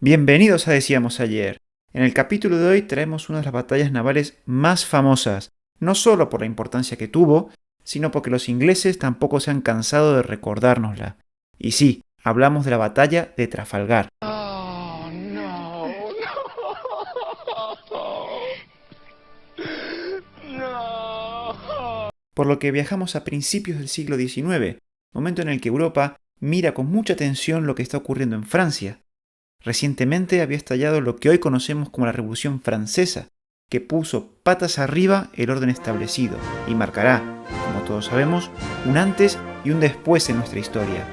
Bienvenidos a Decíamos Ayer. En el capítulo de hoy traemos una de las batallas navales más famosas, no solo por la importancia que tuvo, sino porque los ingleses tampoco se han cansado de recordárnosla. Y sí, hablamos de la batalla de Trafalgar. Oh, no, no. Por lo que viajamos a principios del siglo XIX, momento en el que Europa mira con mucha atención lo que está ocurriendo en Francia. Recientemente había estallado lo que hoy conocemos como la Revolución Francesa, que puso patas arriba el orden establecido y marcará, como todos sabemos, un antes y un después en nuestra historia.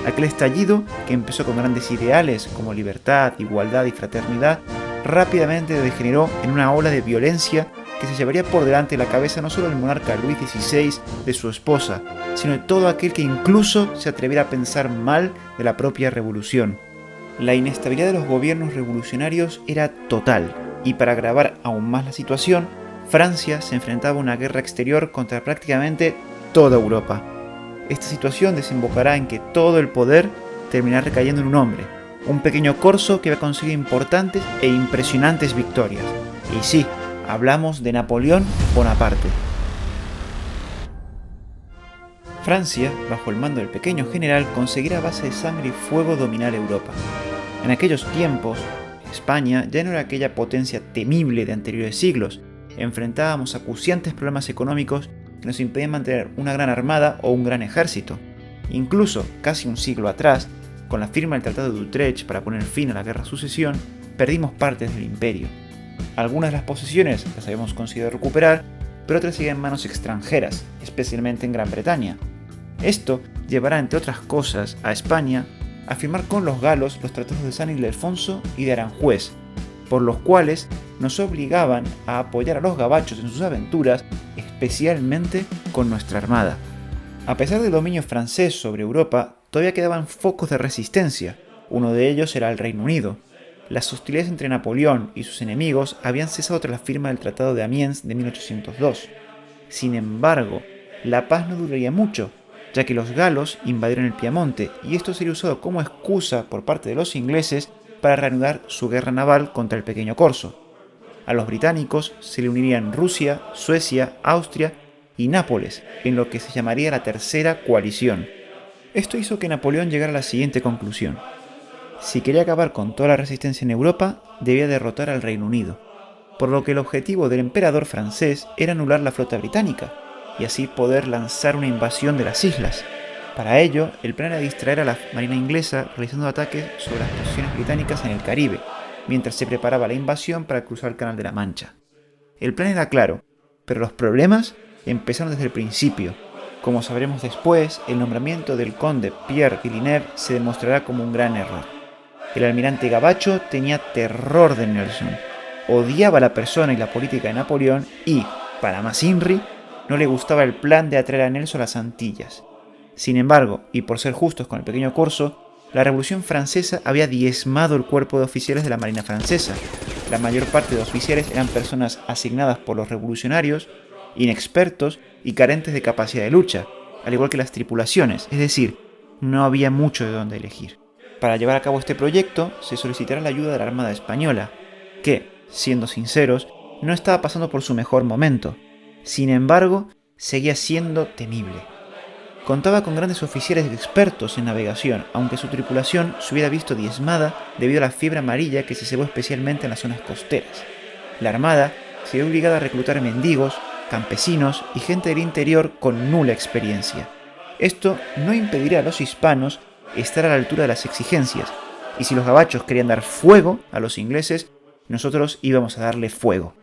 Aquel estallido, que empezó con grandes ideales como libertad, igualdad y fraternidad, rápidamente degeneró en una ola de violencia que se llevaría por delante la cabeza no solo del monarca Luis XVI, de su esposa, sino de todo aquel que incluso se atreviera a pensar mal de la propia revolución. La inestabilidad de los gobiernos revolucionarios era total, y para agravar aún más la situación, Francia se enfrentaba a una guerra exterior contra prácticamente toda Europa. Esta situación desembocará en que todo el poder terminará recayendo en un hombre, un pequeño corso que va a conseguir importantes e impresionantes victorias. Y sí, hablamos de Napoleón Bonaparte. Francia, bajo el mando del pequeño general, conseguirá a base de sangre y fuego dominar Europa. En aquellos tiempos, España ya no era aquella potencia temible de anteriores siglos. Enfrentábamos acuciantes problemas económicos que nos impedían mantener una gran armada o un gran ejército. Incluso, casi un siglo atrás, con la firma del Tratado de Utrecht para poner fin a la Guerra de Sucesión, perdimos partes del imperio. Algunas de las posesiones las habíamos conseguido recuperar, pero otras siguen en manos extranjeras, especialmente en Gran Bretaña. Esto llevará, entre otras cosas, a España a firmar con los galos los tratados de San Ildefonso y de Aranjuez, por los cuales nos obligaban a apoyar a los gabachos en sus aventuras, especialmente con nuestra armada. A pesar del dominio francés sobre Europa, todavía quedaban focos de resistencia. Uno de ellos era el Reino Unido. Las hostilidades entre Napoleón y sus enemigos habían cesado tras la firma del Tratado de Amiens de 1802. Sin embargo, la paz no duraría mucho, ya que los galos invadieron el Piamonte y esto sería usado como excusa por parte de los ingleses para reanudar su guerra naval contra el pequeño corso. A los británicos se le unirían Rusia, Suecia, Austria y Nápoles, en lo que se llamaría la Tercera Coalición. Esto hizo que Napoleón llegara a la siguiente conclusión. Si quería acabar con toda la resistencia en Europa, debía derrotar al Reino Unido, por lo que el objetivo del emperador francés era anular la flota británica, y así poder lanzar una invasión de las islas. Para ello, el plan era distraer a la marina inglesa realizando ataques sobre las posiciones británicas en el Caribe, mientras se preparaba la invasión para cruzar el Canal de la Mancha. El plan era claro, pero los problemas empezaron desde el principio. Como sabremos después, el nombramiento del conde Pierre Villeneuve se demostrará como un gran error. El almirante gabacho tenía terror de Nelson, odiaba la persona y la política de Napoleón y, para más INRI, no le gustaba el plan de atraer a Nelson a las Antillas. Sin embargo, y por ser justos con el pequeño corso, la Revolución Francesa había diezmado el cuerpo de oficiales de la Marina Francesa. La mayor parte de los oficiales eran personas asignadas por los revolucionarios, inexpertos y carentes de capacidad de lucha, al igual que las tripulaciones, es decir, no había mucho de dónde elegir. Para llevar a cabo este proyecto se solicitará la ayuda de la Armada Española, que, siendo sinceros, no estaba pasando por su mejor momento. Sin embargo, seguía siendo temible. Contaba con grandes oficiales expertos en navegación, aunque su tripulación se hubiera visto diezmada debido a la fiebre amarilla que se cebó especialmente en las zonas costeras. La Armada se vio obligada a reclutar mendigos, campesinos y gente del interior con nula experiencia. Esto no impediría a los hispanos estar a la altura de las exigencias, y si los gabachos querían dar fuego a los ingleses, nosotros íbamos a darle fuego.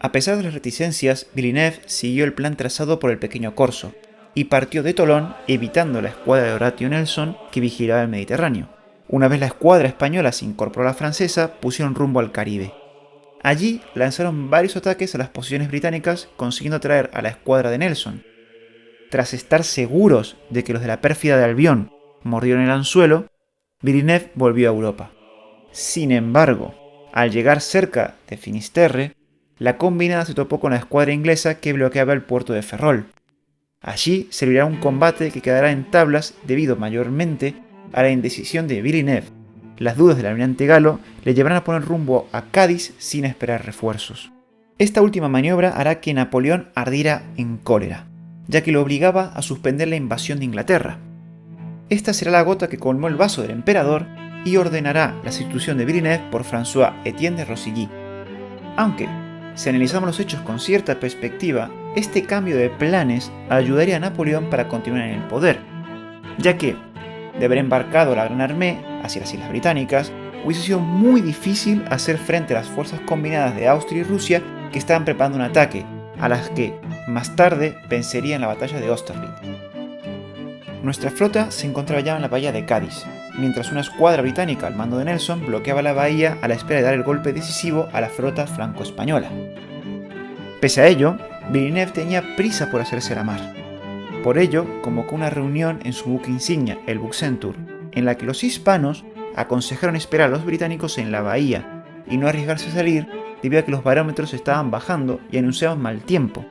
A pesar de las reticencias, Villeneuve siguió el plan trazado por el pequeño corso y partió de Tolón, evitando la escuadra de Horatio Nelson que vigilaba el Mediterráneo. Una vez la escuadra española se incorporó a la francesa, pusieron rumbo al Caribe. Allí lanzaron varios ataques a las posiciones británicas, consiguiendo atraer a la escuadra de Nelson. Tras estar seguros de que los de la pérfida de Albión mordieron el anzuelo, Villeneuve volvió a Europa. Sin embargo, al llegar cerca de Finisterre, la combinada se topó con la escuadra inglesa que bloqueaba el puerto de Ferrol. Allí servirá un combate que quedará en tablas debido mayormente a la indecisión de Villeneuve, Las dudas del almirante Galo le llevarán a poner rumbo a Cádiz sin esperar refuerzos. Esta última maniobra hará que Napoleón ardiera en cólera, ya que lo obligaba a suspender la invasión de Inglaterra. Esta será la gota que colmó el vaso del emperador y ordenará la sustitución de Villeneuve por François Etienne de Rosilly. Aunque, si analizamos los hechos con cierta perspectiva, este cambio de planes ayudaría a Napoleón para continuar en el poder, ya que, de haber embarcado la Gran Armée hacia las Islas Británicas, hubiese sido muy difícil hacer frente a las fuerzas combinadas de Austria y Rusia que estaban preparando un ataque, a las que, más tarde, vencería en la batalla de Austerlitz. Nuestra flota se encontraba ya en la bahía de Cádiz, mientras una escuadra británica al mando de Nelson bloqueaba la bahía a la espera de dar el golpe decisivo a la flota franco-española. Pese a ello, Villeneuve tenía prisa por hacerse a la mar. Por ello, convocó una reunión en su buque insignia, el Bucentaur, en la que los hispanos aconsejaron esperar a los británicos en la bahía y no arriesgarse a salir debido a que los barómetros estaban bajando y anunciaban mal tiempo.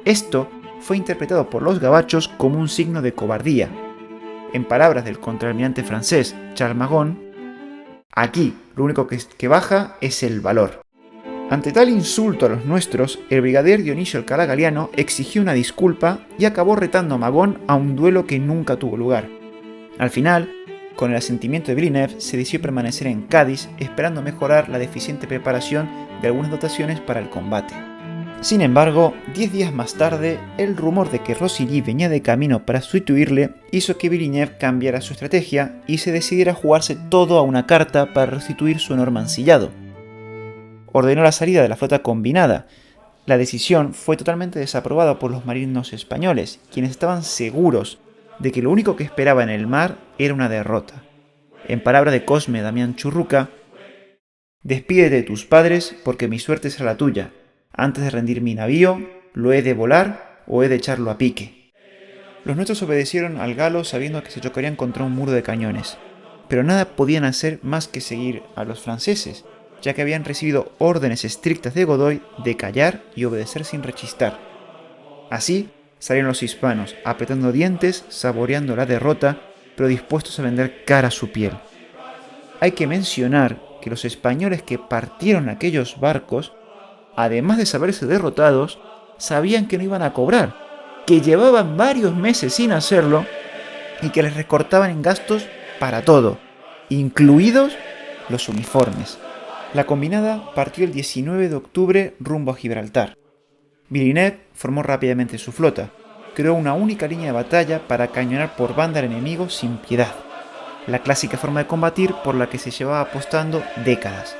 Esto fue interpretado por los gabachos como un signo de cobardía. En palabras del contraalmirante francés Charles Magon, aquí lo único que baja es el valor. Ante tal insulto a los nuestros, el brigadier Dionisio Alcalá Galiano exigió una disculpa y acabó retando a Magon a un duelo que nunca tuvo lugar. Al final, con el asentimiento de Villeneuve, se decidió permanecer en Cádiz esperando mejorar la deficiente preparación de algunas dotaciones para el combate. Sin embargo, 10 días más tarde, el rumor de que Rosilly venía de camino para sustituirle hizo que Villeneuve cambiara su estrategia y se decidiera jugarse todo a una carta para restituir su enorme mancillado. Ordenó la salida de la flota combinada. La decisión fue totalmente desaprobada por los marinos españoles, quienes estaban seguros de que lo único que esperaba en el mar era una derrota. En palabras de Cosme Damián Churruca, «Despídete de tus padres porque mi suerte será la tuya. Antes de rendir mi navío, lo he de volar o he de echarlo a pique». Los nuestros obedecieron al Galo sabiendo que se chocarían contra un muro de cañones, pero nada podían hacer más que seguir a los franceses, ya que habían recibido órdenes estrictas de Godoy de callar y obedecer sin rechistar. Así salieron los hispanos, apretando dientes, saboreando la derrota, pero dispuestos a vender cara a su piel. Hay que mencionar que los españoles que partieron aquellos barcos, además de saberse derrotados, sabían que no iban a cobrar, que llevaban varios meses sin hacerlo y que les recortaban en gastos para todo, incluidos los uniformes. La combinada partió el 19 de octubre rumbo a Gibraltar. Villeneuve formó rápidamente su flota, creó una única línea de batalla para cañonar por banda al enemigo sin piedad, la clásica forma de combatir por la que se llevaba apostando décadas.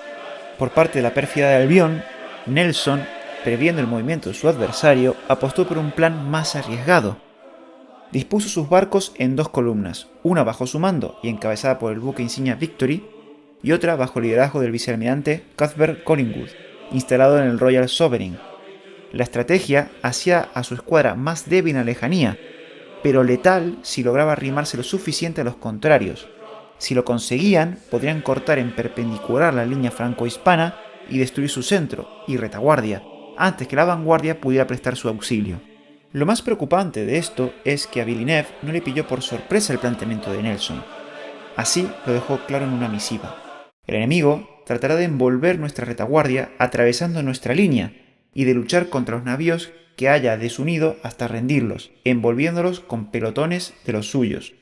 Por parte de la pérfida de Albión, Nelson, previendo el movimiento de su adversario, apostó por un plan más arriesgado. Dispuso sus barcos en dos columnas, una bajo su mando y encabezada por el buque insignia Victory, y otra bajo el liderazgo del vicealmirante Cuthbert Collingwood, instalado en el Royal Sovereign. La estrategia hacía a su escuadra más débil en la lejanía, pero letal si lograba arrimarse lo suficiente a los contrarios. Si lo conseguían, podrían cortar en perpendicular la línea franco-hispana y destruir su centro y retaguardia, antes que la vanguardia pudiera prestar su auxilio. Lo más preocupante de esto es que a Villeneuve no le pilló por sorpresa el planteamiento de Nelson. Así lo dejó claro en una misiva. El enemigo tratará de envolver nuestra retaguardia atravesando nuestra línea y de luchar contra los navíos que haya desunido hasta rendirlos, envolviéndolos con pelotones de los suyos.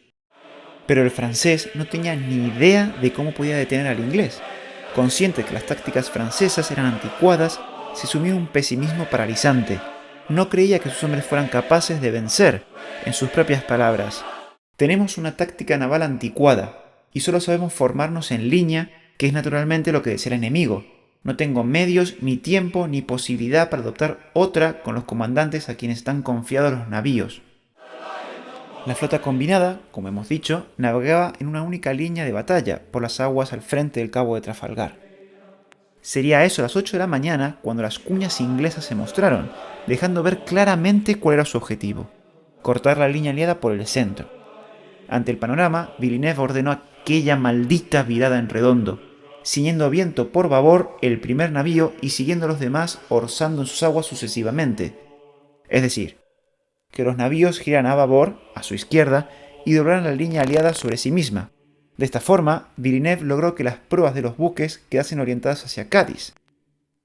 Pero el francés no tenía ni idea de cómo podía detener al inglés. Consciente de que las tácticas francesas eran anticuadas, se sumió en un pesimismo paralizante. No creía que sus hombres fueran capaces de vencer. En sus propias palabras, «Tenemos una táctica naval anticuada y solo sabemos formarnos en línea, que es naturalmente lo que desea el enemigo. No tengo medios, ni tiempo, ni posibilidad para adoptar otra con los comandantes a quienes están confiados los navíos». La flota combinada, como hemos dicho, navegaba en una única línea de batalla por las aguas al frente del cabo de Trafalgar. Sería a eso las 8 de la mañana cuando las cuñas inglesas se mostraron, dejando ver claramente cuál era su objetivo: cortar la línea aliada por el centro. Ante el panorama, Villeneuve ordenó aquella maldita virada en redondo, ciñendo viento por babor el primer navío y siguiendo a los demás orzando en sus aguas sucesivamente. Es decir, que los navíos giraran a babor, a su izquierda, y doblaran la línea aliada sobre sí misma, De esta forma, Villeneuve logró que las proas de los buques quedasen orientadas hacia Cádiz.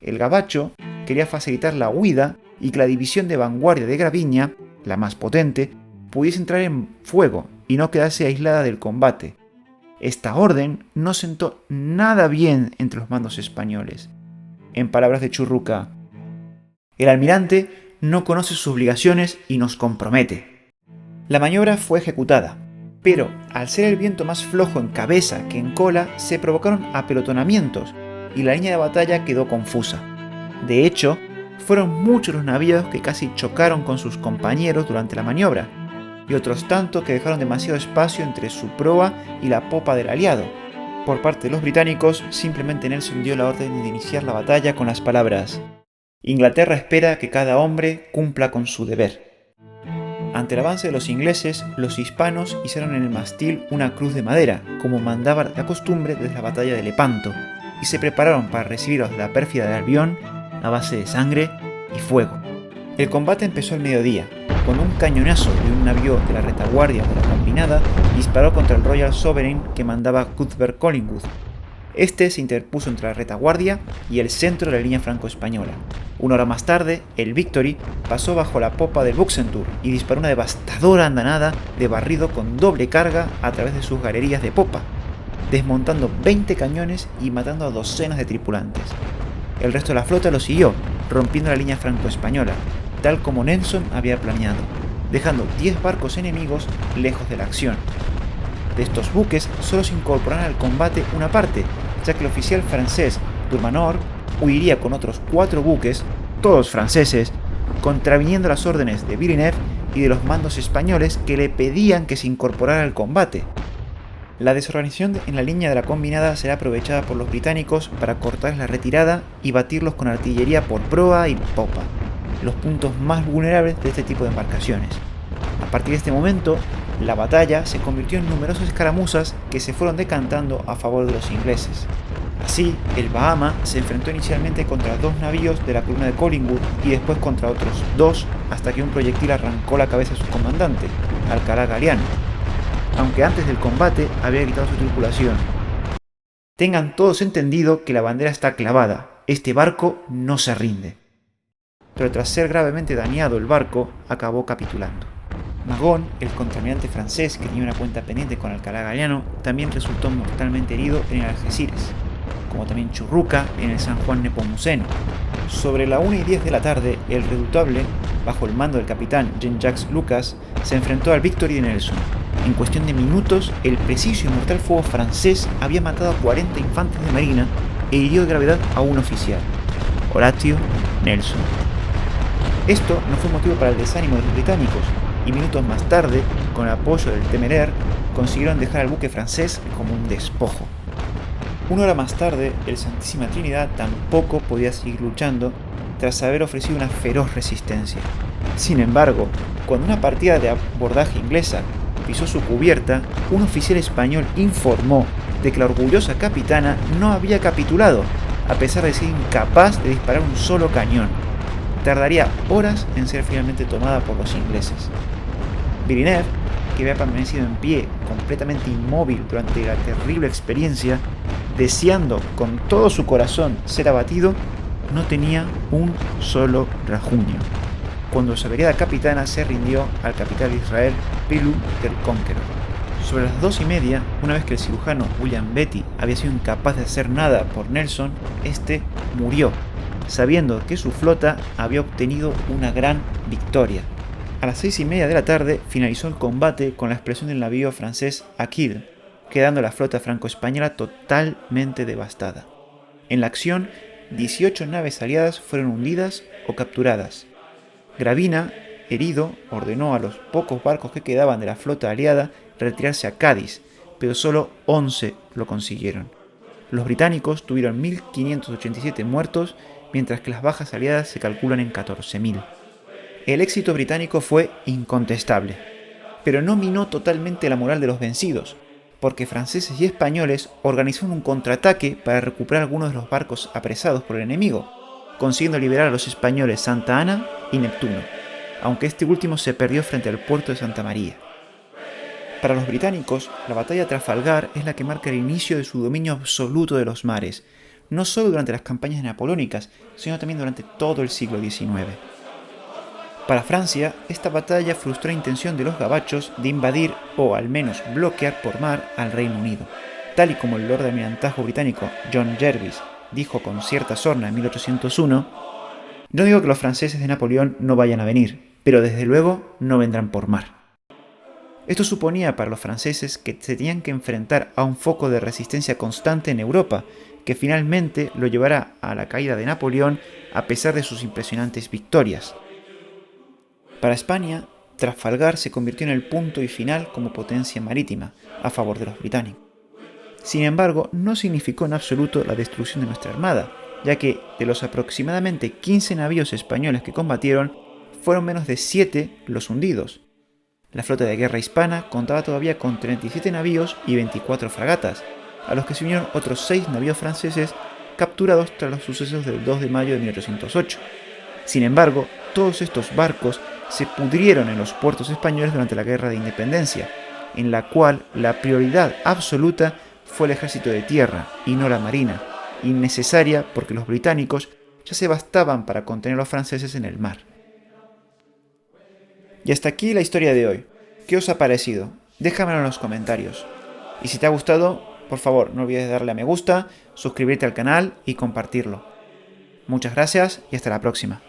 El gabacho quería facilitar la huida y que la división de vanguardia de Graviña, la más potente, pudiese entrar en fuego y no quedase aislada del combate. Esta orden no sentó nada bien entre los mandos españoles. En palabras de Churruca, el almirante no conoce sus obligaciones y nos compromete. La maniobra fue ejecutada, pero al ser el viento más flojo en cabeza que en cola, se provocaron apelotonamientos y la línea de batalla quedó confusa. De hecho, fueron muchos los navíos que casi chocaron con sus compañeros durante la maniobra, y otros tantos que dejaron demasiado espacio entre su proa y la popa del aliado. Por parte de los británicos, simplemente Nelson dio la orden de iniciar la batalla con las palabras: Inglaterra espera que cada hombre cumpla con su deber. Ante el avance de los ingleses, los hispanos hicieron en el mástil una cruz de madera, como mandaba la costumbre desde la batalla de Lepanto, y se prepararon para recibir a la pérfida de Albión a base de sangre y fuego. El combate empezó al mediodía, cuando un cañonazo de un navío de la retaguardia de la Combinada disparó contra el Royal Sovereign que mandaba Cuthbert Collingwood. Este se interpuso entre la retaguardia y el centro de la línea franco-española. Una hora más tarde, el Victory pasó bajo la popa del Bucentaur y disparó una devastadora andanada de barrido con doble carga a través de sus galerías de popa, desmontando 20 cañones y matando a docenas de tripulantes. El resto de la flota lo siguió, rompiendo la línea franco-española, tal como Nelson había planeado, dejando 10 barcos enemigos lejos de la acción. De estos buques solo se incorporarán al combate una parte, ya que el oficial francés Dumanoir huiría con otros 4 buques, todos franceses, contraviniendo las órdenes de Villeneuve y de los mandos españoles que le pedían que se incorporara al combate. La desorganización en la línea de la Combinada será aprovechada por los británicos para cortarles la retirada y batirlos con artillería por proa y popa, los puntos más vulnerables de este tipo de embarcaciones. A partir de este momento, la batalla se convirtió en numerosas escaramuzas que se fueron decantando a favor de los ingleses. Así, el Bahama se enfrentó inicialmente contra 2 navíos de la columna de Collingwood y después contra otros 2 hasta que un proyectil arrancó la cabeza de su comandante, Alcalá Galiano, aunque antes del combate había gritado a su tripulación: «Tengan todos entendido que la bandera está clavada, este barco no se rinde». Pero tras ser gravemente dañado el barco, acabó capitulando. Magon, el contraalmirante francés que tenía una cuenta pendiente con Alcalá Galiano, también resultó mortalmente herido en el Algeciras, como también Churruca en el San Juan Nepomuceno. Sobre la 1:10 de la tarde, el Redoutable, bajo el mando del capitán Jean-Jacques Lucas, se enfrentó al Victory de Nelson. En cuestión de minutos, el preciso y mortal fuego francés había matado a 40 infantes de marina e hirió de gravedad a un oficial, Horatio Nelson. Esto no fue motivo para el desánimo de los británicos, y minutos más tarde, con el apoyo del Temeraire, consiguieron dejar al buque francés como un despojo. Una hora más tarde, el Santísima Trinidad tampoco podía seguir luchando tras haber ofrecido una feroz resistencia. Sin embargo, cuando una partida de abordaje inglesa pisó su cubierta, un oficial español informó de que la orgullosa capitana no había capitulado, a pesar de ser incapaz de disparar un solo cañón. Tardaría horas en ser finalmente tomada por los ingleses. Villeneuve, que había permanecido en pie, completamente inmóvil durante la terrible experiencia, deseando con todo su corazón ser abatido, no tenía un solo rasguño, cuando su averiada capitana se rindió al capitán de Israel, Pilou del Conqueror. Sobre las 2:30, una vez que el cirujano William Beatty había sido incapaz de hacer nada por Nelson, este murió, sabiendo que su flota había obtenido una gran victoria. A las 6:30 de la tarde finalizó el combate con la explosión del navío francés Aquile, quedando la flota franco-española totalmente devastada. En la acción, 18 naves aliadas fueron hundidas o capturadas. Gravina, herido, ordenó a los pocos barcos que quedaban de la flota aliada retirarse a Cádiz, pero solo 11 lo consiguieron. Los británicos tuvieron 1.587 muertos, mientras que las bajas aliadas se calculan en 14.000. El éxito británico fue incontestable, pero no minó totalmente la moral de los vencidos, porque franceses y españoles organizaron un contraataque para recuperar algunos de los barcos apresados por el enemigo, consiguiendo liberar a los españoles Santa Ana y Neptuno, aunque este último se perdió frente al puerto de Santa María. Para los británicos, la batalla de Trafalgar es la que marca el inicio de su dominio absoluto de los mares, no solo durante las campañas napoleónicas, sino también durante todo el siglo XIX. Para Francia, esta batalla frustró la intención de los gabachos de invadir o al menos bloquear por mar al Reino Unido. Tal y como el Lord de Almirantazgo británico John Jervis dijo con cierta sorna en 1801, no digo que los franceses de Napoleón no vayan a venir, pero desde luego no vendrán por mar. Esto suponía para los franceses que se tenían que enfrentar a un foco de resistencia constante en Europa, que finalmente lo llevará a la caída de Napoleón a pesar de sus impresionantes victorias. Para España, Trafalgar se convirtió en el punto y final como potencia marítima, a favor de los británicos. Sin embargo, no significó en absoluto la destrucción de nuestra armada, ya que de los aproximadamente 15 navíos españoles que combatieron, fueron menos de 7 los hundidos. La flota de guerra hispana contaba todavía con 37 navíos y 24 fragatas, a los que se unieron otros 6 navíos franceses capturados tras los sucesos del 2 de mayo de 1808. Sin embargo, todos estos barcos se pudrieron en los puertos españoles durante la Guerra de Independencia, en la cual la prioridad absoluta fue el ejército de tierra y no la marina, innecesaria porque los británicos ya se bastaban para contener a los franceses en el mar. Y hasta aquí la historia de hoy. ¿Qué os ha parecido? Déjamelo en los comentarios. Y si te ha gustado, por favor, no olvides darle a me gusta, suscribirte al canal y compartirlo. Muchas gracias y hasta la próxima.